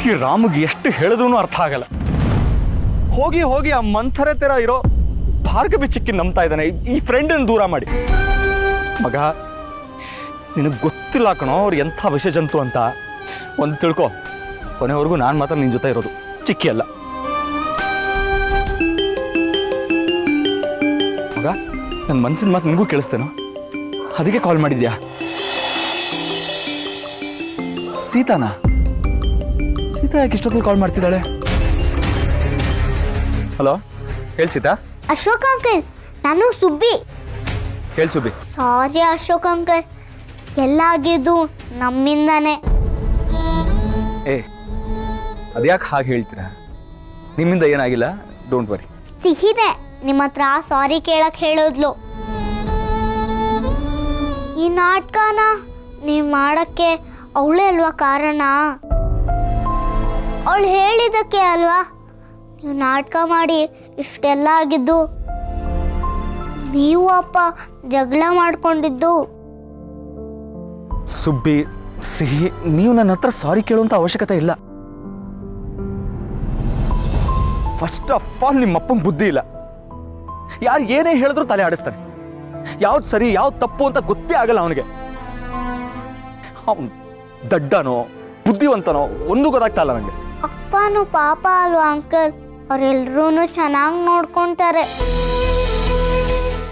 ಈ ರಾಮ್ಗೆ ಎಷ್ಟು ಹೇಳಿದ್ರೂ ಅರ್ಥ ಆಗಲ್ಲ. ಹೋಗಿ ಹೋಗಿ ಆ ಮಂಥರೆ ತರ ಇರೋ ಭಾರ್ಗವಿ ಚಿಕ್ಕಿ ನಂಬ್ತಾ ಇದ್ದಾನೆ ಈ ಫ್ರೆಂಡನ್ನು ದೂರ ಮಾಡಿ. ಮಗ, ನಿನಗೆ ಗೊತ್ತಿಲ್ಲ ಕಣೋ ಅವ್ರು ಎಂಥ ವಿಷ ಜಂತು ಅಂತ. ಒಂದು ತಿಳ್ಕೊ, ಕೊನೆವರೆಗೂ ನಾನು ಮಾತ್ರ ನಿನ್ನ ಜೊತೆ ಇರೋದು, ಚಿಕ್ಕಿ ಅಲ್ಲ. ಮಗ, ನನ್ನ ಮನಸ್ಸಿನ ಮಾತು ನಿನಗೂ ಕೇಳಿಸ್ತೇನೋ, ಅದಕ್ಕೆ ಕಾಲ್ ಮಾಡಿದ್ಯಾ? ಸೀತಾನಾ? ಸೀತಾ ಯಾಕೆ ಇಷ್ಟೊತ್ತಲ್ಲಿ ಕಾಲ್ ಮಾಡ್ತಿದ್ದಾಳೆ? ಹಲೋ, ಹೇಳಿ ಸೀತಾ. ಅಶೋಕ್ ಅಂಕಲ್, ನಾನು ಸುಬ್ಬಿ. ಹೇಳಿ ಸುಬ್ಬಿ. ಸಾರಿ ಅಶೋಕ್ ಅಂಕಲ್, ಎಲ್ಲ ಆಗಿದ್ದು ನಮ್ಮಿಂದಾನೆ. ಏ, ಅದ್ಯಾಕೆ ಹಾಗೆ ಹೇಳ್ತೀರಾ? ನಿಮ್ಮಿಂದ ಏನಾಗಿಲ್ಲ, ಡೋಂಟ್ ವರಿ. ಸಿಹಿದೆ ನಿಮ್ಮ ಹತ್ರ ಸಾರಿ ಕೇಳಕ್ ಹೇಳಿದ್ಲು. ಈ ನಾಟಕನ ನೀವು ಮಾಡಕ್ಕೆ ಅವಳೇ ಅಲ್ವಾ ಕಾರಣ? ಅವಳು ಹೇಳಿದ್ದಕ್ಕೆ ಅಲ್ವಾ ನೀವು ನಾಟಕ ಮಾಡಿ ಇಷ್ಟೆಲ್ಲ ಆಗಿದ್ದು. ನೀವು ಅಪ್ಪ ಜಗಳ ಮಾಡ್ಕೊಂಡಿದ್ದು. ಸುಬ್ಬಿ, ಸಿಹಿ, ನೀವು ನನ್ನ ಹತ್ರ ಸಾರಿ ಕೇಳುವಂತ ಅವಶ್ಯಕತೆ ಇಲ್ಲ. ಫಸ್ಟ್ ಆಫ್ ಆಲ್ ನಿಮ್ಮ ಅಪ್ಪಂಗೆ ಬುದ್ಧಿ ಇಲ್ಲ. ಯಾರು ಏನೇ ಹೇಳಿದ್ರು ತಲೆ ಆಡಿಸ್ತಾನೆ. ಯಾವ್ದು ಸರಿ ಯಾವ್ದು ತಪ್ಪು ಅಂತ ಗೊತ್ತೇ ಆಗಲ್ಲ ಅವನಿಗೆ. ಅವನು ದಡ್ಡನೋ ಬುದ್ಧಿವಂತನೋ ಒಂದು ಗೊತ್ತಾಗ್ತಾ ಇಲ್ಲ ನನಗೆ. ಅಪ್ಪನೂ ಪಾಪ ಅಲ್ವಾ ಅಂಕಲ್? ಅವರೆಲ್ರೂ ಚೆನ್ನಾಗಿ ನೋಡ್ಕೊಂತಾರೆ.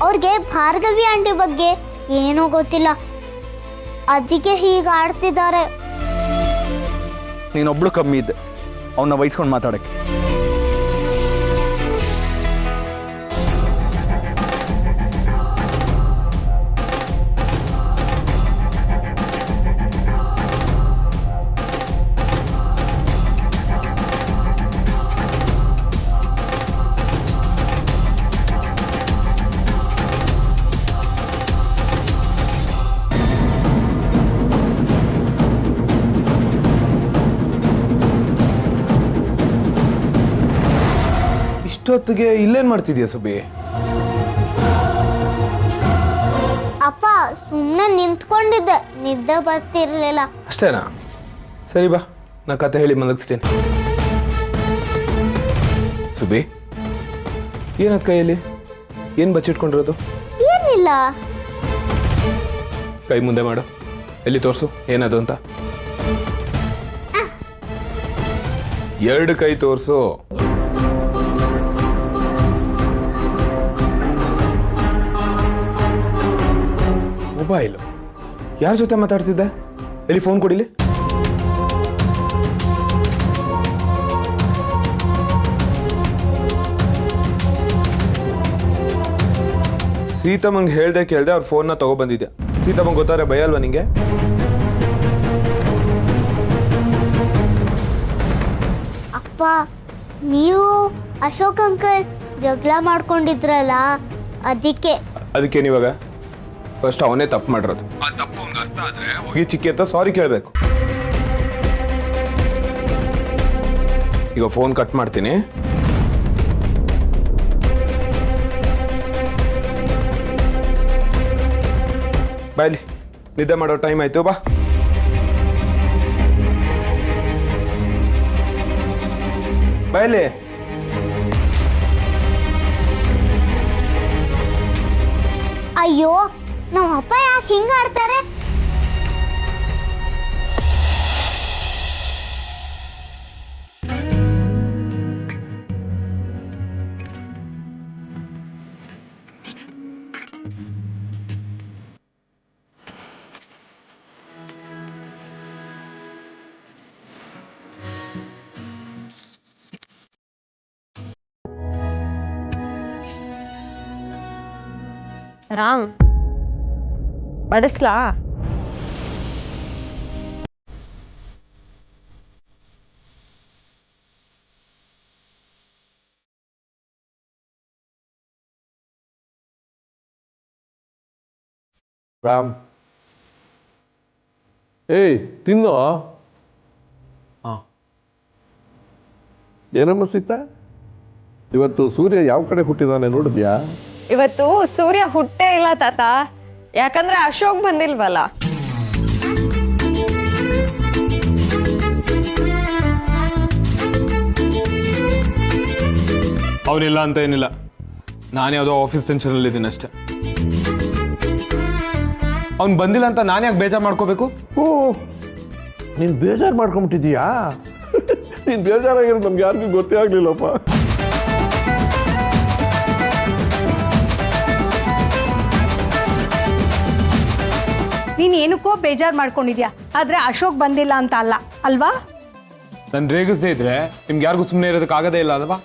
ಅವ್ರಿಗೆ ಭಾರ್ಗವಿ ಆಂಟಿ ಬಗ್ಗೆ ಏನೂ ಗೊತ್ತಿಲ್ಲ, ಅದಕ್ಕೆ ಹೀಗೆ ಆಡ್ತಿದ್ದಾರೆ. ನೀನೊಬ್ಳು ಕಮ್ಮಿ ಇದ್ದೆ ಅವನ್ನ ವಹಿಸ್ಕೊಂಡು ಮಾತಾಡಕ್ಕೆ. ಇಷ್ಟೊತ್ತಿಗೆ ಇಲ್ಲೇನ್ ಮಾಡ್ತಿದ್ಯಾ ಸುಬ್ಬಿ? ಅಪ್ಪ ಸುಮ್ಮನೆ ನಿಂತ್ಕೊಂಡಿದ್ದೆ, ನಿದ್ದೆ ಬರ್ತಿರ್ಲಿಲ್ಲ. ಅಷ್ಟೇನಾ? ಸರಿ ಬಾ, ನಾ ಕತೆ ಹೇಳಿ ಮಲಗಿಸ್ತೀನಿ. ಸುಬ್ಬಿ, ಏನದ್ ಕೈಯಲ್ಲಿ? ಏನು ಬಚ್ಚಿಟ್ಕೊಂಡಿರೋದು? ಏನಿಲ್ಲ. ಕೈ ಮುಂದೆ ಮಾಡು, ಎಲ್ಲಿ ತೋರಿಸು ಏನದು ಅಂತ. ಎರಡು ಕೈ ತೋರಿಸು. ಮೊಬೈಲು ಯಾರ ಜೊತೆ ಮಾತಾಡ್ತಿದ್ದೆ? ಎಲ್ಲಿ ಫೋನ್ ಕೊಡಿಲಿ. ಸೀತಮ್ಮಂಗೆ ಹೇಳ್ದೆ ಕೇಳ್ದೆ ಅವ್ರ ಫೋನ್ನ ತಗೊಬಂದಿದ್ಯಾ. ಸೀತಮ್ಮಂಗೆ ಗೊತ್ತಾರೆ ಭಯ ಅಲ್ವಾ ನಿಂಗೆ? ಅಪ್ಪ, ನೀವು ಅಶೋಕ್ ಅಂಕಲ್ ಜಗಳ ಮಾಡ್ಕೊಂಡಿದ್ರಲ್ಲ, ಅದಕ್ಕೆ ನೀವಾಗ ಫಸ್ಟ್ ಅವನೇ ತಪ್ಪು ಮಾಡಿರೋದು. ಆ ತಪ್ಪು ಅವ್ನಿಗೆ ಅರ್ಥ ಆದ್ರೆ ಹೋಗಿ ಚಿಕ್ಕಿ ಅಂತ ಸಾರಿ ಕೇಳಬೇಕು. ಈಗ ಫೋನ್ ಕಟ್ ಮಾಡ್ತೀನಿ. ಬಾಯ್ಲಿ, ನಿದ್ದೆ ಮಾಡೋ ಟೈಮ್ ಆಯ್ತು, ಬಾ. ಬಾಯ್ಲಿ. ಅಯ್ಯೋ, ನಮ್ಮ ಅಪ್ಪ ಯಾಕೆ ಹಿಂಗ ಆಡ್ತಾರೆ? ರಾಮ್, ಬಡಿಸ್ಲಾ? ರಾಮ್, ಏಯ್ ತಿನ್ನೋ. ಏನಮ್ಮ ಸೀತಾ, ಇವತ್ತು ಸೂರ್ಯ ಯಾವ ಕಡೆ ಹುಟ್ಟಿದಾನೆ ನೋಡಿದ್ಯಾ? ಇವತ್ತು ಸೂರ್ಯ ಹುಟ್ಟೇ ಇಲ್ಲ ತಾತ, ಯಾಕಂದ್ರೆ ಅಶೋಕ್ ಬಂದಿಲ್ವಲ್ಲ. ಅವನಿಲ್ಲ ಅಂತ ಏನಿಲ್ಲ, ನಾನು ಯಾವುದೋ ಆಫೀಸ್ ಟೆನ್ಷನಲ್ಲಿದ್ದೀನಿ ಅಷ್ಟೇ. ಅವ್ನು ಬಂದಿಲ್ಲ ಅಂತ ನಾನು ಯಾಕೆ ಬೇಜಾರು ಮಾಡ್ಕೋಬೇಕು? ಓ, ನೀನು ಬೇಜಾರು ಮಾಡ್ಕೊಂಬಿಟ್ಟಿದೀಯಾ? ನೀನು ಬೇಜಾರಾಗಿರೋದು ನಮ್ಗೆ ಯಾರಿಗೂ ಗೊತ್ತೇ ಆಗಲಿಲ್ಲಪ್ಪ. ನೀನ್ ಏನಕ್ಕೋ ಬೇಜಾರು ಮಾಡ್ಕೊಂಡಿದ್ಯಾ, ಆದ್ರೆ ಅಶೋಕ್ ಬಂದಿಲ್ಲ ಅಂತ ಅಲ್ಲ ಅಲ್ವಾ? ನಾನು ರೇಗಿಸದೇ ಇದ್ರೆ ನಿಮ್ಗೆ ಯಾರಿಗೂ ಸುಮ್ಮನೆ ಇರೋದಕ್ಕಾಗದೇ ಇಲ್ಲ ಅಲ್ವಾ?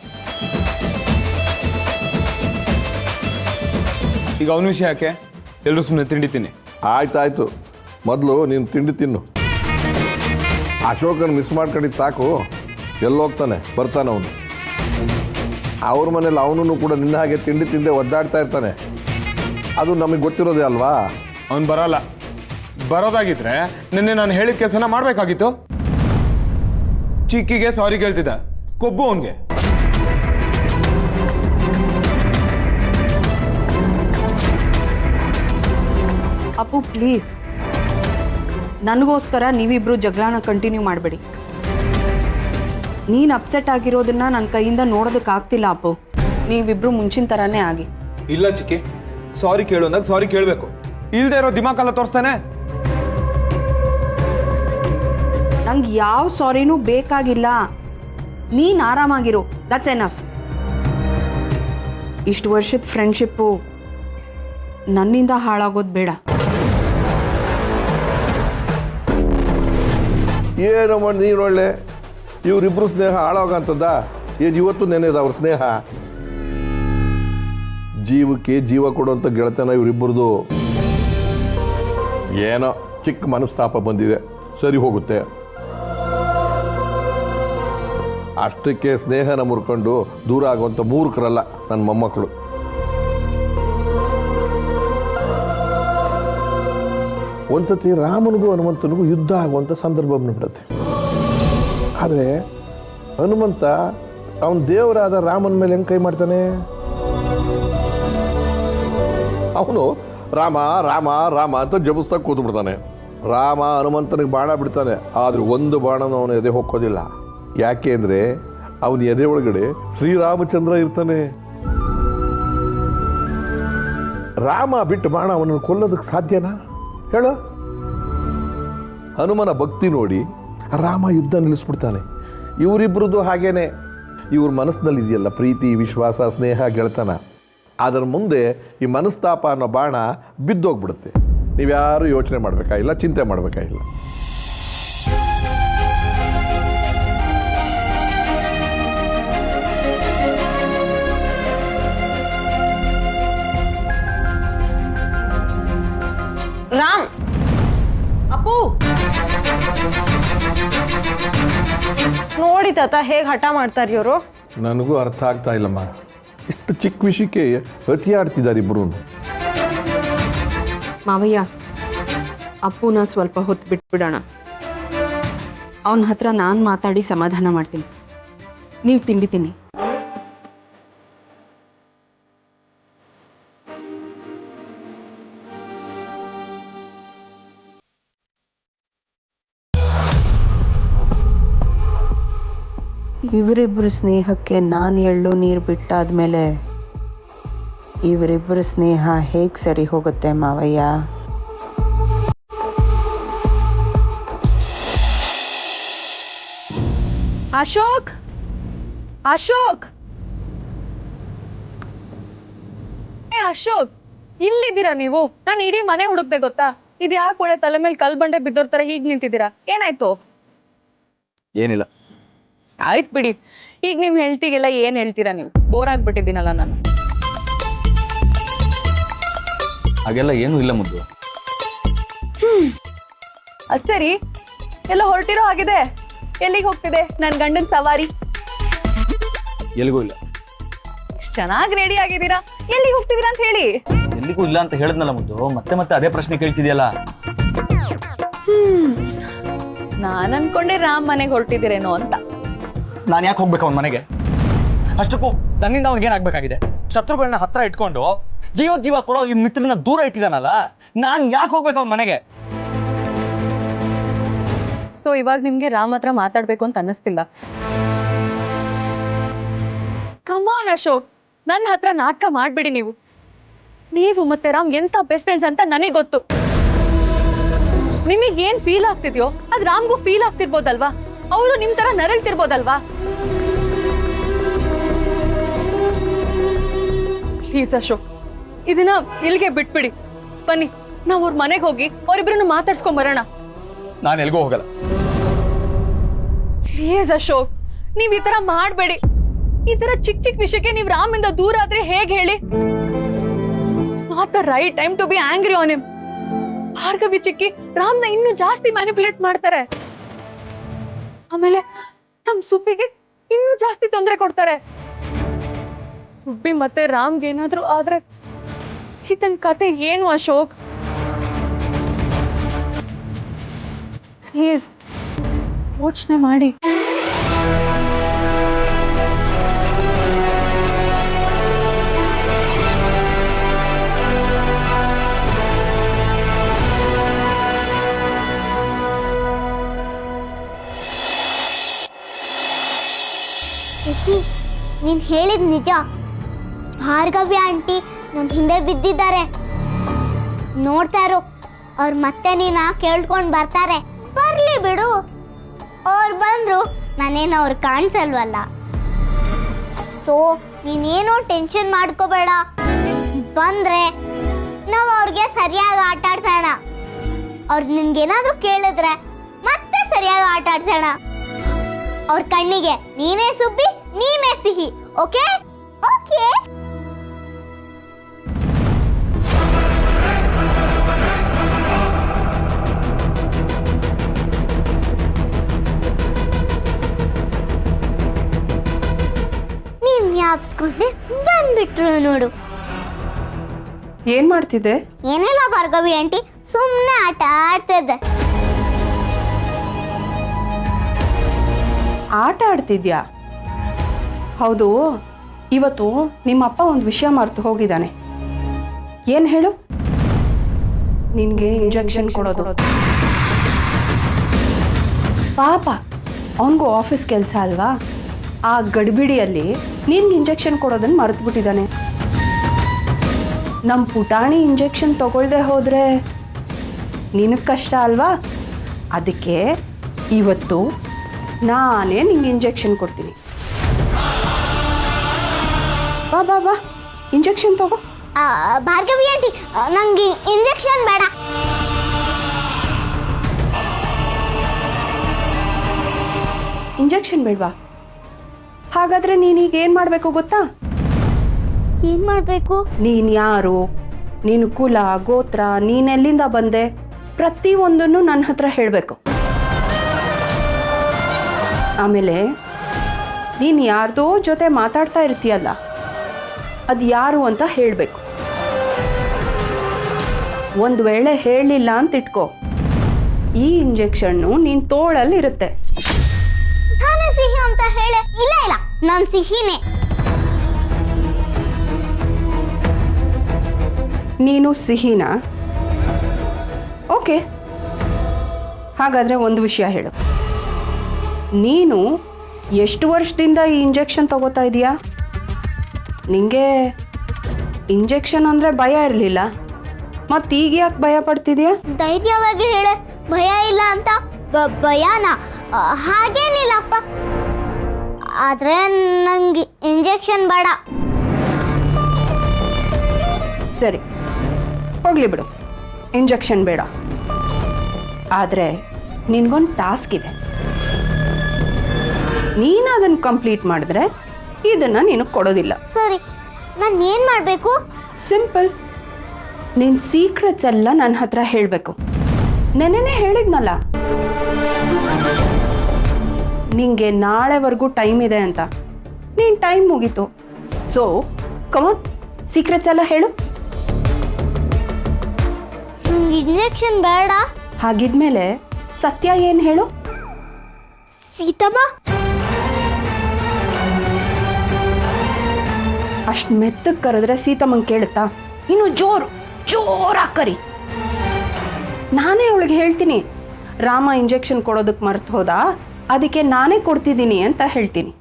ಈಗ ಅವನ ವಿಷಯ ಯಾಕೆ? ಎಲ್ಲರೂ ಸುಮ್ಮನೆ ತಿಂಡಿತೀನಿ. ಆಯ್ತಾಯ್ತು, ಮೊದಲು ನೀನು ತಿಂಡಿ ತಿನ್ನು. ಅಶೋಕನ ಮಿಸ್ ಮಾಡ್ಕೊಂಡಿದ್ದು ಸಾಕು. ಎಲ್ಲೋಗ್ತಾನೆ, ಬರ್ತಾನೆ ಅವನು. ಅವ್ರ ಮನೇಲಿ ಅವನು ಕೂಡ ನಿನ್ನ ಹಾಗೆ ತಿಂಡಿ ತಿಂದೆ ಒದ್ದಾಡ್ತಾ ಇರ್ತಾನೆ. ಅದು ನಮಗೆ ಗೊತ್ತಿರೋದೇ ಅಲ್ವಾ? ಅವ್ನು ಬರಲ್ಲ. ಬರೋದಾಗಿದ್ರೆ ನಿನ್ನೆ ನಾನು ಹೇಳಿದ ಕೆಲಸನ ಮಾಡಬೇಕಾಗಿತ್ತು. ಚಿಕ್ಕಿಗೆ ಸಾರಿ ಕೇಳ್ತಿದ್ದ, ಕೊಬ್ಬು ಅವನಿಗೆ. ಅಪ್ಪು ಪ್ಲೀಸ್, ನನಗೋಸ್ಕರ ನೀವಿಬ್ರು ಜಗಳನ ಕಂಟಿನ್ಯೂ ಮಾಡಬೇಡಿ. ನೀನು ಅಪ್ಸೆಟ್ ಆಗಿರೋದನ್ನ ನನ್ನ ಕೈಯಿಂದ ನೋಡೋದಕ್ಕಾಗ್ತಿಲ್ಲ ಅಪ್ಪು. ನೀವಿಬ್ರು ಮುಂಚಿನ ಥರನೇ ಆಗಿ. ಇಲ್ಲ ಚಿಕ್ಕಿ, ಸಾರಿ ಕೇಳು ಅಂದಾಗ ಸಾರಿ ಕೇಳಬೇಕು. ಇಲ್ಲದೆ ಇರೋ ದಿಮಾಕಲ್ಲ ತೋರಿಸ್ತಾನೆ. ನಂಗೆ ಯಾವ ಸಾರಿನೂ ಬೇಕಾಗಿಲ್ಲ. ನೀನು ಆರಾಮಾಗಿರು, ದಟ್ಸ್ ಎನಫ್. ಇಷ್ಟು ವರ್ಷದ ಫ್ರೆಂಡ್ಶಿಪ್ಪು ನನ್ನಿಂದ ಹಾಳಾಗೋದು ಬೇಡ. ಏನೋ ಮಾಡಿ ನೀನು ಒಳ್ಳೆ ಇವರಿಬ್ಬರು ಸ್ನೇಹ ಹಾಳಾಗಂತದ? ಏನು ಇವತ್ತು ನೆನೆದ ಅವ್ರ ಸ್ನೇಹ? ಜೀವಕ್ಕೆ ಜೀವ ಕೊಡುವಂಥ ಗೆಳತನ ಇವರಿಬ್ಬರದು. ಏನೋ ಚಿಕ್ಕ ಮನಸ್ತಾಪ ಬಂದಿದೆ, ಸರಿ ಹೋಗುತ್ತೆ. ಅಷ್ಟಕ್ಕೆ ಸ್ನೇಹನ ಮುರ್ಕೊಂಡು ದೂರ ಆಗುವಂಥ ಮೂರ್ಖರಲ್ಲ ನನ್ನ ಮೊಮ್ಮಕ್ಕಳು. ಒಂದ್ಸತಿ ರಾಮನಿಗೂ ಹನುಮಂತನಿಗೂ ಯುದ್ಧ ಆಗುವಂಥ ಸಂದರ್ಭ ಬಂದ್ಬಿಡುತ್ತೆ. ಆದರೆ ಹನುಮಂತ ಅವನ ದೇವರಾದ ರಾಮನ ಮೇಲೆ ಹೆಂಗೆ ಕೈ ಮಾಡ್ತಾನೆ? ಅವನು ರಾಮ ರಾಮ ರಾಮ ಅಂತ ಜಪಿಸ್ತಾ ಕೂತು ಬಿಡ್ತಾನೆ. ರಾಮ ಹನುಮಂತನಿಗೆ ಬಾಣ ಬಿಡ್ತಾನೆ, ಆದರೆ ಒಂದು ಬಾಣನೂ ಅವನ ಎದೆ ಹೋಗೋದಿಲ್ಲ. ಯಾಕೆ ಅಂದರೆ ಅವನ ಎದೆ ಒಳಗಡೆ ಶ್ರೀರಾಮಚಂದ್ರ ಇರ್ತಾನೆ. ರಾಮ ಬಿಟ್ಟು ಬಾಣ ಅವನನ್ನು ಕೊಲ್ಲೋದಕ್ಕೆ ಸಾಧ್ಯನಾ ಹೇಳು? ಹನುಮನ ಭಕ್ತಿ ನೋಡಿ ರಾಮ ಯುದ್ಧ ನಿಲ್ಲಿಸ್ಬಿಡ್ತಾನೆ. ಇವರಿಬ್ಬರದು ಹಾಗೇನೆ. ಇವ್ರ ಮನಸ್ಸಿನಲ್ಲಿ ಇದೆಯಲ್ಲ ಪ್ರೀತಿ, ವಿಶ್ವಾಸ, ಸ್ನೇಹ, ಗೆಳತನ. ಅದರ ಮುಂದೆ ಈ ಮನಸ್ತಾಪ ಅನ್ನೋ ಬಾಣ ಬಿದ್ದೋಗ್ಬಿಡುತ್ತೆ. ನೀವ್ಯಾರು ಯೋಚನೆ ಮಾಡಬೇಕಾಗಿಲ್ಲ, ಚಿಂತೆ ಮಾಡಬೇಕಾಗಿಲ್ಲ. ರಾಮ್, ಅಪ್ಪು ನೋಡಿ ತಾತ ಹೇಗೆ ಹಠ ಮಾಡ್ತಾರೆ ಇವರು. ನನಗೂ ಅರ್ಥ ಆಗ್ತಾ ಇಲ್ಲಮ್ಮ. ಇಷ್ಟು ಚಿಕ್ಕ ವಿಷಯಕ್ಕೆ ಅತಿ ಆಡ್ತಿದ್ದಾರೆ ಇಬ್ಬರು. ಮಾವಯ್ಯ, ಅಪ್ಪುನ ಸ್ವಲ್ಪ ಹೊತ್ತು ಬಿಟ್ಬಿಡೋಣ. ಅವನ ಹತ್ರ ನಾನು ಮಾತಾಡಿ ಸಮಾಧಾನ ಮಾಡ್ತೀನಿ. ನೀವು ತಿಂಡಿ ತಿನ್ನಿ. ಇವರಿಬ್ಬರ ಸ್ನೇಹಕ್ಕೆ ನಾನು ಎಳ್ಳು ನೀರು ಬಿಟ್ಟಾದ್ಮೇಲೆ ಇವರಿಬ್ಬರ ಸ್ನೇಹ ಹೇಗೆ ಸರಿ ಹೋಗುತ್ತೆ ಮಾವಯ್ಯ? ಅಶೋಕ್, ಅಶೋಕ್, ಅಶೋಕ್, ಇಲ್ಲಿದ್ದೀರಾ ನೀವು? ನಾನು ಇಡೀ ಮನೆ ಹುಡುಕ್ದೆ ಗೊತ್ತಾ? ಇದು ಯಾಕೆ ಒಳ್ಳೆ ತಲೆ ಮೇಲೆ ಕಲ್ ಬಂಡೆ ಬಿದ್ದೋರ್ತರ ಹೀಗೆ ನಿಂತಿದ್ದೀರಾ? ಏನಾಯ್ತು? ಏನಿಲ್ಲ. ಆಯ್ತು ಬಿಡಿ. ಈಗ ನಿಮ್ ಹೆಲ್ತಿಗೆಲ್ಲ ಏನ್ ಹೇಳ್ತೀರಾ ನೀವು? ಬೋರ್ ಆಗ್ಬಿಟ್ಟಿದ್ದೀನಲ್ಲ ನಾನು. ಹಾಗೆಲ್ಲ ಏನೂ ಇಲ್ಲ ಮುದ್ದು. ಅದ್ ಸರಿ, ಎಲ್ಲ ಹೊರಟಿರೋ ಆಗಿದೆ. ಎಲ್ಲಿಗೆ ಹೋಗ್ತಿದೆ ನನ್ ಗಂಡನ್ ಸವಾರಿ? ಎಲ್ಲಿಗೂ ಇಲ್ಲ. ಚೆನ್ನಾಗಿ ರೆಡಿ ಆಗಿದ್ದೀರಾ, ಎಲ್ಲಿಗೆ ಹೋಗ್ತಿದ್ದೀರಾ ಅಂತ ಹೇಳಿ. ಎಲ್ಲಿಗೂ ಇಲ್ಲ ಅಂತ ಹೇಳಿದ್ನಲ್ಲ ಮುದ್ದು, ಮತ್ತೆ ಮತ್ತೆ ಅದೇ ಪ್ರಶ್ನೆ ಕೇಳ್ತಿದ್ಯಲ್ಲ. ನಾನ್ ಅನ್ಕೊಂಡೆ ರಾಮ್ ಮನೆಗೆ ಹೊರಟಿದ್ದೀರೇನೋ ಅಂತ. ನಾನು ಯಾಕೆ ಹೋಗ್ಬೇಕು ಅವನ ಮನೆಗೆ? ಅಷ್ಟಕ್ಕೂ ನನ್ನಿಂದ ಅವ್ನಿಗೆ ಏನಾಗಬೇಕಾಗಿದೆ? ಶತ್ರುಗಳನ್ನ ಹತ್ರ ಇಟ್ಕೊಂಡು ಜೀವ ಕೊಡೋ ಈ ಮಿತ್ರನ ದೂರ ಇಟ್ಟಿದ್ದಾನಲ್ಲ, ನಾನು ಯಾಕೆ ಹೋಗ್ಬೇಕು ಅವನ ಮನೆಗೆ? ಸೊ ಇವಾಗ ನಿಮ್ಗೆ ರಾಮ್ ಹತ್ರ ಮಾತಾಡ್ಬೇಕು ಅಂತ ಅನ್ನಿಸ್ತಿಲ್ಲ? ಕಮಾನ್ ಅಶೋಕ್, ನನ್ನ ಹತ್ರ ನಾಟಕ ಮಾಡ್ಬಿಡಿ ನೀವು. ನೀವು ಮತ್ತೆ ರಾಮ್ ಎಂತ ಬೆಸ್ಟ್ ಫ್ರೆಂಡ್ಸ್ ಅಂತ ನನಗೆ ಗೊತ್ತು. ನಿಮಗೆ ಏನ್ ಫೀಲ್ ಆಗ್ತಿದ್ಯೋ ಅದ್ ರಾಮ್ಗೂ ಫೀಲ್ ಆಗ್ತಿರ್ಬೋದಲ್ವಾ? ಅವರು ನಿಮ್ ತರ ನರಳ್ತಿರ್ಬೋದಲ್ವಾ? ಪ್ಲೀಸ್ ಅಶೋಕ್, ಇದನ್ನ ಇಲ್ಲಿಗೆ ಬಿಟ್ಬಿಡಿ. ಬನ್ನಿ, ನಾವು ಅವ್ರ ಮನೆಗೆ ಹೋಗಿ ಅವರಿಬ್ರನ್ನು ಮಾತಾಡ್ಸ್ಕೊಂಡ್ ಬರೋಣ. ನಾನು ಎಲ್ಗೂ ಹೋಗಲ್ಲ. ಪ್ಲೀಸ್ ಅಶೋಕ್, ನೀವ್ ಈ ತರ ಮಾಡ್ಬೇಡಿ. ಈ ತರ ಚಿಕ್ಕ ಚಿಕ್ಕ ವಿಷಯಕ್ಕೆ ನೀವ್ ರಾಮಿಂದ ದೂರ ಆದ್ರೆ ಹೇಗ್ ಹೇಳಿ? It's not the right time to be angry on him. Bhargavi ಚಿಕ್ಕಿ ರಾಮ್ನ ಇನ್ನೂ ಜಾಸ್ತಿ ಮ್ಯಾನಿಪುಲೇಟ್ ಮಾಡ್ತಾರೆ. ಆಮೇಲೆ ನಮ್ ಸುಬ್ಬಿಗೆ ಇನ್ನೂ ಜಾಸ್ತಿ ತೊಂದರೆ ಕೊಡ್ತಾರೆ. ಸುಬ್ಬಿ ಮತ್ತೆ ರಾಮ್ಗೆ ಏನಾದ್ರೂ ಆದ್ರೆ ಇದನ್ ಕತೆ ಏನು ಅಶೋಕ್? ಪ್ಲೀಸ್ ಯೋಚನೆ ಮಾಡಿ. ನೀನ್ ಹೇಳಿದ್ ನಿಜ. ಭಾರ್ಗವಿ ಆಂಟಿ ನಮ್ ಹಿಂದೆ ಬಿದ್ದಿದ್ದಾರೆ. ನೋಡ್ತಾ ಇರು, ಅವ್ರು ಮತ್ತೆ ನೀನ ಕೇಳ್ಕೊಂಡ್ ಬರ್ತಾರೆ. ಬರ್ಲಿ ಬಿಡು, ಅವ್ರು ಬಂದ್ರು ನಾನೇನು ಅವ್ರು ಕಾಣಿಸಲ್ವಲ್ಲ. ಸೊ ನೀನೇನೋ ಟೆನ್ಷನ್ ಮಾಡ್ಕೋಬೇಡ. ಬಂದ್ರೆ ನಾವು ಅವ್ರಿಗೆ ಸರಿಯಾಗಿ ಆಟ ಆಡ್ಸೋಣ. ಅವ್ರು ನಿನ್ಗೇನಾದ್ರೂ ಕೇಳಿದ್ರೆ ಮತ್ತೆ ಸರಿಯಾಗಿ ಆಟ ಆಡ್ಸೋಣ. ಅವ್ರ ಕಣ್ಣಿಗೆ ನೀನೇ ಸುಬ್ಬಿ, ನೀನೇ ಸಿಹಿ. Okay okay. ನೀನ್ ಜ್ಞಾಪಿಸ್ಕೊಂಡೆ ಬಂದ್ಬಿಟ್ರು ನೋಡು. ಏನ್ ಮಾಡ್ತಿದ್ದೆ? ಏನಿಲ್ಲ ಭಾರ್ಗವಿ ಆಂಟಿ, ಸುಮ್ಮನೆ ಆಟ ಆಡ್ತಿದ್ದೆ. ಆಟ ಆಡ್ತಿದ್ಯಾ? ಹೌದು, ಇವತ್ತು ನಿಮ್ಮಪ್ಪ ಒಂದು ವಿಷಯ ಮರೆತು ಹೋಗಿದ್ದಾನೆ. ಏನು ಹೇಳು? ನಿನಗೆ ಇಂಜೆಕ್ಷನ್ ಕೊಡೋದು. ಪಾಪ, ಅವನಿಗೂ ಆಫೀಸ್ ಕೆಲಸ ಅಲ್ವಾ? ಆ ಗಡಿಬಿಡಿಯಲ್ಲಿ ನಿನ್ಗೆ ಇಂಜೆಕ್ಷನ್ ಕೊಡೋದನ್ನು ಮರೆತುಬಿಟ್ಟಿದ್ದಾನೆ. ನಮ್ಮ ಪುಟಾಣಿ ಇಂಜೆಕ್ಷನ್ ತಗೊಳ್ದೆ ಹೋದರೆ ನಿನಗೆ ಕಷ್ಟ ಅಲ್ವಾ? ಅದಕ್ಕೆ ಇವತ್ತು ನಾನೇ ನಿಂಗೆ ಇಂಜೆಕ್ಷನ್ ಕೊಡ್ತೀನಿ. ಬಾ ಬಾ ಬಾ, ಇಂಜೆಕ್ಷನ್ ತಗೋ. ಭಾರ್ಗವಿ ಆಂಟಿ, ನಂಗೆ ಇಂಜೆಕ್ಷನ್ ಬೇಡ. ಇಂಜೆಕ್ಷನ್ ಬೇಡವಾ? ಹಾಗಾದ್ರೆ ನೀನೀಗ ಏನು ಮಾಡಬೇಕು ಗೊತ್ತಾ? ಏನ್ ಮಾಡ್ಬೇಕು? ನೀನು ಯಾರು, ನೀನು ಕುಲ ಗೋತ್ರ, ನೀನೆಲ್ಲಿಂದ ಬಂದೆ, ಪ್ರತಿಯೊಂದನ್ನು ನನ್ನ ಹತ್ರ ಹೇಳಬೇಕು. ಆಮೇಲೆ ನೀನು ಯಾರ್ದೋ ಜೊತೆ ಮಾತಾಡ್ತಾ ಇರ್ತೀಯಲ್ಲ, ಅದು ಯಾರು ಅಂತ ಹೇಳಬೇಕು. ಒಂದು ವೇಳೆ ಹೇಳಲಿಲ್ಲ ಅಂತ ಇಟ್ಕೋ, ಈ ಇಂಜೆಕ್ಷನ್ನು ನಿನ್ನ ತೋಳಲ್ಲಿ ಇರುತ್ತೆ. ನಾನೇ ಸಿಹಿ ಅಂತ ಹೇಳೆ? ಇಲ್ಲ ಇಲ್ಲ, ನಾನು ಸಿಹಿನೇ. ನೀನು ಸಿಹಿನಾ? ಓಕೆ, ಹಾಗಾದರೆ ಒಂದು ವಿಷಯ ಹೇಳು. ನೀನು ಎಷ್ಟು ವರ್ಷದಿಂದ ಈ ಇಂಜೆಕ್ಷನ್ ತಗೋತಾ ಇದೀಯಾ? ನಿಂಗೆ ಇಂಜೆಕ್ಷನ್ ಅಂದರೆ ಭಯ ಇರಲಿಲ್ಲ, ಮತ್ತು ಈಗ ಯಾಕೆ ಭಯ ಪಡ್ತಿದ್ಯಾ? ಧೈರ್ಯವಾಗಿ ಹೇಳೆ, ಭಯ ಇಲ್ಲ ಅಂತ. ಭಯನ ಹಾಗೇನಿಲ್ಲಪ್ಪ, ಆದರೆ ನಂಗೆ ಇಂಜೆಕ್ಷನ್ ಬೇಡ. ಸರಿ, ಹೋಗಲಿ ಬಿಡು, ಇಂಜೆಕ್ಷನ್ ಬೇಡ. ಆದರೆ ನಿನಗೊಂದು ಟಾಸ್ಕ್ ಇದೆ. ನೀನು ಅದನ್ನು ಕಂಪ್ಲೀಟ್ ಮಾಡಿದ್ರೆ ಇದನ್ನು ನೀನು ಕೊಡೋದಿಲ್ಲ. ಸರಿ, ನಾನು ಏನು ಮಾಡಬೇಕು? ಸಿಂಪಲ್, ನಿನ್ನ ಸೀಕ್ರೆಟ್ಸ್ ಎಲ್ಲ ನನ್ನ ಹತ್ರ ಹೇಳಬೇಕು. ನೆನ್ನೆನೇ ಹೇಳಿದ್ನಲ್ಲ ನಿಂಗೆ ನಾಳೆವರೆಗೂ ಟೈಮ್ ಇದೆ ಅಂತ. ನೀನು ಟೈಮ್ ಮುಗೀತು. ಸೊ ಕಮಾನ್, ಸೀಕ್ರೆಟ್ಸ್ ಎಲ್ಲ ಹೇಳು. ನಂಗೆ ಇಂಜೆಕ್ಷನ್ ಬೇಡ. ಹಾಗಿದ್ಮೇಲೆ ಸತ್ಯ ಏನು ಹೇಳು? ಸೀತಮ್ಮ. ಅಷ್ಟು ಮೆತ್ತಗೆ ಕರೆದ್ರೆ ಸೀತಮ್ಮಂಗೆ ಕೇಳುತ್ತಾ? ಇನ್ನು ಜೋರಾಗಿ ಕರಿ. ನಾನೇ ಅವಳಿಗೆ ಹೇಳ್ತೀನಿ, ರಾಮ ಇಂಜೆಕ್ಷನ್ ಕೊಡೋದಕ್ಕೆ ಮರೆತು ಹೋದ, ಅದಕ್ಕೆ ನಾನೇ ಕೊಡ್ತಿದ್ದೀನಿ ಅಂತ ಹೇಳ್ತೀನಿ.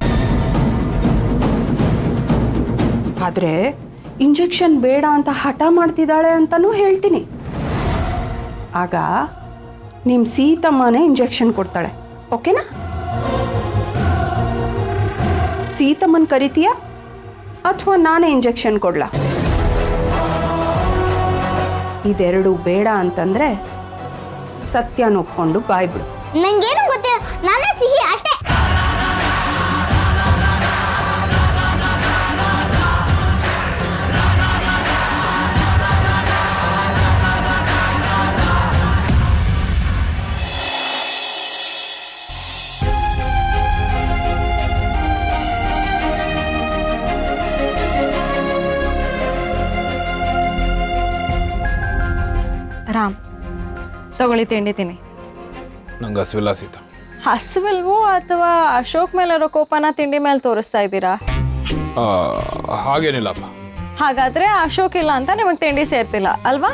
ಆದರೆ ಇಂಜೆಕ್ಷನ್ ಬೇಡ ಅಂತ ಹಠ ಮಾಡ್ತಿದ್ದಾಳೆ ಅಂತಲೂ ಹೇಳ್ತೀನಿ. ಆಗ ನಿಮ್ಮ ಸೀತಮ್ಮನೇ ಇಂಜೆಕ್ಷನ್ ಕೊಡ್ತಾಳೆ, ಓಕೆನಾ? ಸೀತಮ್ಮನ ಕರಿತೀಯಾ ಅಥವಾ ನಾನೇ ಇಂಜೆಕ್ಷನ್ ಕೊಡ್ಲಾ? ಇದೆರಡು ಬೇಡ ಅಂತಂದ್ರೆ ಸತ್ಯನ ಒಪ್ಕೊಂಡು ಬಾಯ್ಬಿಡು. ನಂಗೇನು ಗೊತ್ತಿಲ್ಲ, ನಾನೇ ಸಿಹಿ ಅಷ್ಟೇ. ರಾಮ್, ತಗೊಳ್ಳಿ ತಿಂಡಿ ತಿನ್ನಿ. ನಂಗೆ ಹಸಿವಿಲ್ಲ ಸೀತಾ. ಹಸುವಿಲ್ವೋ ಅಥವಾ ಅಶೋಕ್ ಮೇಲಿರೋ ಕೋಪನ ತಿಂಡಿ ಮೇಲೆ ತೋರಿಸ್ತಾ ಇದ್ದೀರಾ? ಹಾಗೇನಿಲ್ಲಪ್ಪ. ಹಾಗಾದ್ರೆ ಅಶೋಕ್ ಇಲ್ಲ ಅಂತ ನಿಮಗೆ ತಿಂಡಿ ಸೇರ್ತಿಲ್ಲ ಅಲ್ವಾ?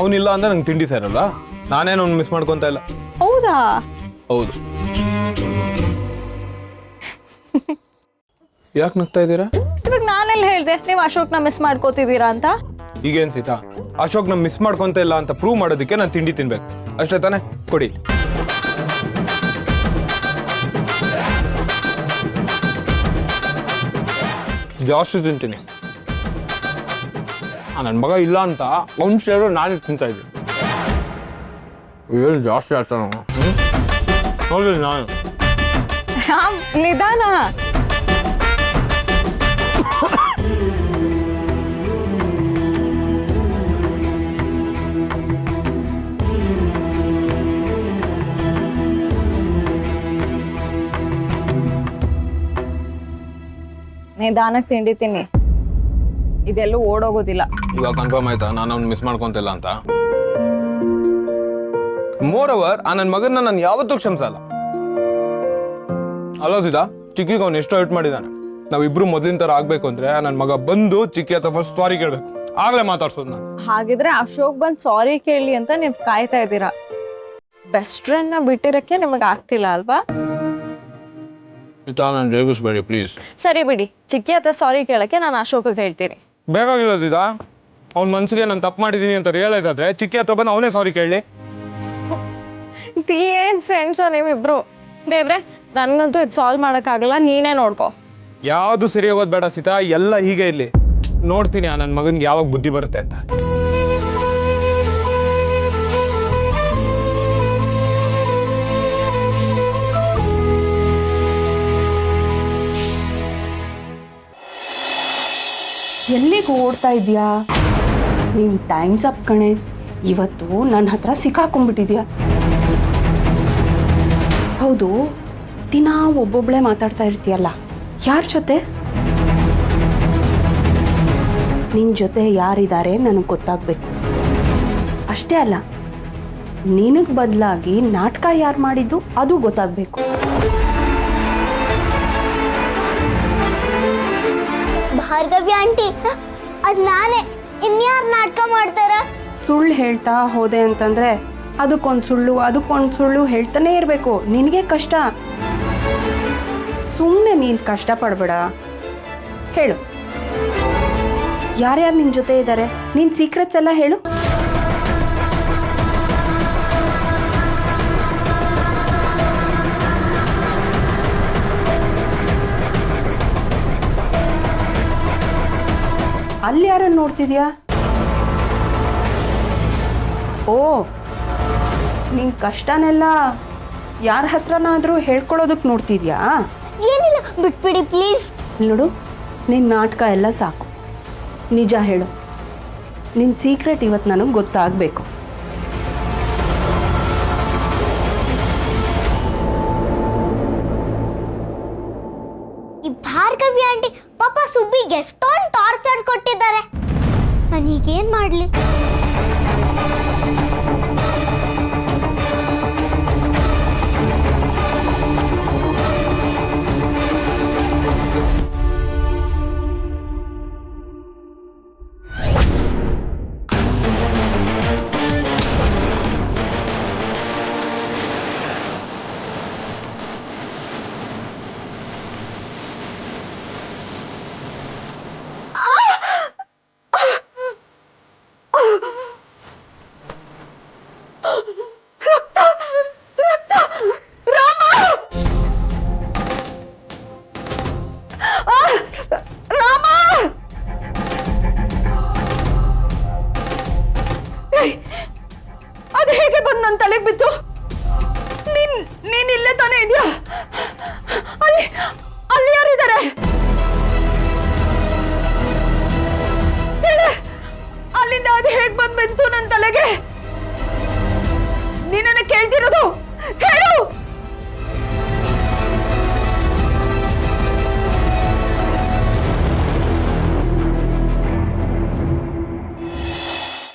ಅವನಿಲ್ಲ ಅಂದ್ರೆ ನಂಗೆ ತಿಂಡಿ ಸೇರಲ್ಲ. ನಾನೇನು ಅವ್ನು ಮಿಸ್ ಮಾಡ್ಕೊತಾ ಇಲ್ಲ. ಹೌದಾ? ಹೌದು. ಯಾಕೆ ನಗ್ತಾ ಇದ್ದೀರಾ? ಇವಾಗ ನಾನೆಲ್ಲ ಹೇಳ್ದೆ ನೀವು ಅಶೋಕ್ನ ಮಿಸ್ ಮಾಡ್ಕೋತಿದ್ದೀರಾ ಅಂತ? ಈಗೇನ್ ಸೀತಾ, ಅಶೋಕ್ ನಮ್ ಮಿಸ್ ಮಾಡ್ಕೊಂತ ಇಲ್ಲ ಅಂತ ಪ್ರೂವ್ ಮಾಡೋದಕ್ಕೆ ನಾನು ತಿಂಡಿ ತಿನ್ಬೇಕು ಅಷ್ಟೇ ತಾನೆ? ಕೊಡಿ. ಜಾಸ್ತಿ ತಿಂತೀನಿ. ನನ್ನ ಮಗ ಇಲ್ಲ ಅಂತ ಅವ್ನ ಸೇರೋ ನಾನೇ ತಿಂತಾ ಇದ್ದೀನಿ. ಏನು ಜಾಸ್ತಿ ಆಗ್ತಾನ ನೋಡಿ. ನಾನು ರಾಮ್, ನಿಧಾನ. ನಿಧಾನಕ್ಕೆ ತಿಂಡಿ ತಿನ್ನಿ, ಇದೆಲ್ಲೂ ಓಡೋಗೋದಿಲ್ಲ. ಇವಾಗ ಕನ್ಫರ್ಮ್ ಆಯ್ತಾ ನಾನು ಅವ್ನು ಮಿಸ್ ಮಾಡ್ಕೊಂತಿಲ್ಲ ಅಂತ? ಮೋರ್ ಓವರ್ ಆ ನನ್ನ ಮಗನ ನಾನು ಯಾವತ್ತೂ ಕ್ಷಮಿಸಲ್ಲ. ಅಲ್ಲೋದಿದ ಚಿಕ್ಕಿಗೆ ಅವ್ನು ಎಷ್ಟು ಹರ್ಟ್ ಮಾಡಿದ್ದಾನೆ. ನಾವಿಬ್ರು ಮೊದಲಿನ ತರ ಆಗ್ಬೇಕು ಅಂದ್ರೆ ನನ್ನ ಮಗ ಬಂದು ಚಿಕ್ಕಿ ಹತ್ರ ಫಸ್ಟ್ ಸಾರಿ ಕೇಳ್ಬೇಕು, ಆಗ್ಲೇ ಮಾತಾಡ್ಸೋದು ನಾನು. ಹಾಗಿದ್ರೆ ಅಶೋಕ್ ಬಂದ್ ಸಾರಿ ಕೇಳಿ ಅಂತ ನೀವು ಕಾಯ್ತಾ ಇದ್ದೀರಾ. ಬೆಸ್ಟ್ ಫ್ರೆಂಡ್ ನ ಬಿಟ್ಟಿರಕ್ಕೆ ನಿಮಗೆ ಆಗ್ತಿಲ್ಲ ಅಲ್ವಾ? ನಾನು ರೇಗಿಸ್ಬೇಡಿ ಪ್ಲೀಸ್. ಸರಿ ಬಿಡಿ, ಚಿಕ್ಕಿ ಹತ್ರ ಸಾರಿ ಕೇಳಕ್ಕೆ ನಾನು ಅಶೋಕ್ಗೆ ಹೇಳ್ತೀನಿ. ಬೇಕಾಗಿಲ್ಲದಿದ ಅವ್ನ ಮನ್ಸಿಗೆ ನಾನು ತಪ್ಪು ಮಾಡಿದೀನಿ ಅಂತ ರಿಯಲೈಸ್ ಆದ್ರೆ ಚಿಕ್ಕಿ ಹತ್ರ ಬಂದು ಅವನೇ ಸಾರಿ ಕೇಳಿ. ಏನ್ ಫ್ರೆಂಡ್ಸ್ ನೀವಿಬ್ರು? ದೇವ್ರೆ, ನನ್ನಂತೂ ಇದು ಸಾಲ್ವ್ ಮಾಡಕ್ಕಾಗಲ್ಲ, ನೀನೇ ನೋಡ್ಕೋ. ಯಾವ್ದು ಸರಿ ಹೋಗೋದು ಬೇಡ ಸೀತಾ, ಎಲ್ಲ ಹೀಗೆ ಇರ್ಲಿ. ನೋಡ್ತೀನಿ ಆ ನನ್ನ ಮಗನ್ಗೆ ಯಾವಾಗ ಬುದ್ಧಿ ಬರುತ್ತೆ ಅಂತ. ಎಲ್ಲಿಗೆ ಓಡ್ತಾ ಇದೆಯಾ ನೀನು? ಟೈಮ್ಸ್ ಅಪ್ ಕಣೆ, ಇವತ್ತು ನನ್ನ ಹತ್ರ ಸಿಕ್ಕಾಕೊಂಡ್ಬಿಟ್ಟಿದ್ಯಾ. ಹೌದು, ದಿನ ಒಬ್ಬೊಬ್ಳೆ ಮಾತಾಡ್ತಾ ಇರ್ತೀಯಲ್ಲ, ಯಾರ ಜೊತೆ? ನಿನ್ನ ಜೊತೆ ಯಾರಿದ್ದಾರೆ ನನಗೆ ಗೊತ್ತಾಗಬೇಕು. ಅಷ್ಟೇ ಅಲ್ಲ, ನಿನಗೆ ಬದಲಾಗಿ ನಾಟಕ ಯಾರು ಮಾಡಿದ್ದು ಅದು ಗೊತ್ತಾಗಬೇಕು. ಭಾರ್ಗವಿ ಆಂಟಿ, ಅದ್ ನಾನೇ. ಇನ್ಯಾರು ನಾಟಕ ಮಾಡ್ತಾರ? ಸುಳ್ಳು ಹೇಳ್ತಾ ಹೋದೆ ಅಂತಂದ್ರೆ ಅದಕ್ಕೊಂದು ಸುಳ್ಳು ಹೇಳ್ತಾನೆ ಇರಬೇಕು. ನಿನಗೆ ಕಷ್ಟ. ಸುಮ್ಮನೆ ನೀನು ಕಷ್ಟಪಡಬೇಡ. ಹೇಳು, ಯಾರ್ಯಾರು ನಿನ್ನ ಜೊತೆ ಇದ್ದಾರೆ? ನಿನ್ನ ಸೀಕ್ರೆಟ್ಸ್ ಎಲ್ಲ ಹೇಳು. ಅಲ್ಲಿ ಯಾರನ್ನು ನೋಡ್ತಿದ್ಯಾ? ಓ, ನಿನ್ನ ಕಷ್ಟನೆಲ್ಲ ಯಾರ ಹತ್ರನಾದರೂ ಹೇಳ್ಕೊಳ್ಳೋದಕ್ಕೆ ನೋಡ್ತಿದ್ಯಾ? ಏನಿಲ್ಲ, ಬಿಟ್ಬಿಡಿ ಪ್ಲೀಸ್. ನೋಡು, ನಿನ್ನ ನಾಟಕ ಎಲ್ಲ ಸಾಕು. ನಿಜ ಹೇಳು, ನಿನ್ನ ಸೀಕ್ರೆಟ್ ಇವತ್ತು ನನಗೆ ಗೊತ್ತಾಗಬೇಕು. ಈ ಭಾರ್ಗವಿ ಆಂಟಿ ಪಾಪ ಸುಬ್ಬಿಗೆ ಎಷ್ಟೊಂದು ಟಾರ್ಚರ್ ಕೊಟ್ಟಿದ್ದಾರೆ. ನಾನೀಗೇನ್ ಮಾಡ್ಲಿ? ನನ್ನ ತಲೆಗೆ ಬಿತ್ತು. ನೀನ್ ಇಲ್ಲೇ ತಾನೇ ಇದೆಯಾ? ಅಲ್ಲಿ ಯಾರಿದ್ದಾರೆ?